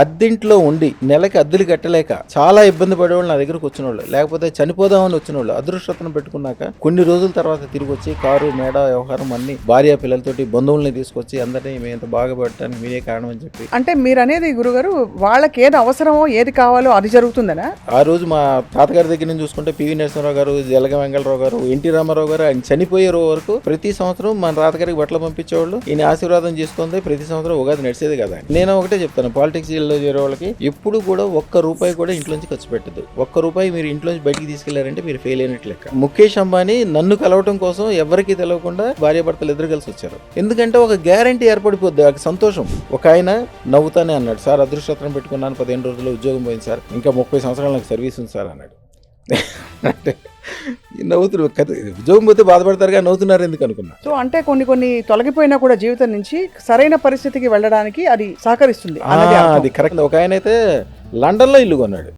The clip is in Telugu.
అద్దెంట్లో ఉండి నెలకి అద్దెలు కట్టలేక చాలా ఇబ్బంది పడేవాళ్ళు నా దగ్గరకు వచ్చిన వాళ్ళు, లేకపోతే చనిపోదామని వచ్చిన వాళ్ళు అదృష్టతను పెట్టుకున్నాక కొన్ని రోజుల తర్వాత తిరిగి వచ్చి కారు మేడ వ్యవహారం అన్ని భార్య పిల్లలతోటి బంధువుల్ని తీసుకొచ్చి అందరినీ మేము ఇంత బాగా పెట్టడానికి మీరే కారణం అని చెప్పి. అంటే మీరు అనేది గురుగారు వాళ్ళకి ఏది అవసరమో ఏది కావాలో అది జరుగుతుందనా? ఆ రోజు మా తాతగారి దగ్గర నుంచి చూసుకుంటే పివి నరసింహరావు గారు, జలగ వెంగళరావు గారు, ఎన్టీ రామారావు గారు ఆయన చనిపోయే రోజు వరకు ప్రతి సంవత్సరం మన తాతగారికి బట్టలు పంపించేవాళ్ళు. ఈయన ఆశీర్వాదం చేసుకుంది ప్రతి సంవత్సరం ఉగాది నడిచేది కదా. నేను ఒకటే చెప్తాను, పాలిటిక్స్ లో చేరే వాళ్ళకి ఎప్పుడు కూడా ఒక్క రూపాయి కూడా ఇంట్లోంచి ఖర్చు పెట్టదు. ఒక్క రూపాయి మీరు ఇంట్లోంచి బయటికి తీసుకెళ్లారంటే మీరు ఫెయిల్ అయినట్లు లెక్క. ముఖేష్ అంబానీ నన్ను కలవటం కోసం ఎవరికి తెలియకుండా భార్యాభర్తలు ఇద్దరు కలిసి వచ్చారు. ఎందుకంటే ఒక గ్యారంటీ ఏర్పడిపోద్ది, ఒక సంతోషం. ఒక ఆయన నవ్వుతానే అన్నాడు, సార్ అదృష్టం పెట్టుకున్నాను 15 రోజుల్లో ఉద్యోగం పోయింది సార్, ఇంకా 30 సంవత్సరాలు నాకు సర్వీస్ ఉంది సార్ అన్నాడు. అంటే నవ్వుతున్నారు కదా, ఉద్యోగం పోతే బాధపడతారుగా, నవ్వుతున్నారు ఎందుకు అనుకున్నా. సో అంటే కొన్ని తొలగిపోయినా కూడా జీవితం నుంచి సరైన పరిస్థితికి వెళ్ళడానికి అది సహకరిస్తుంది. అది కరెక్ట్. ఒక ఆయన అయితే లండన్లో ఇల్లు కొన్నాడు.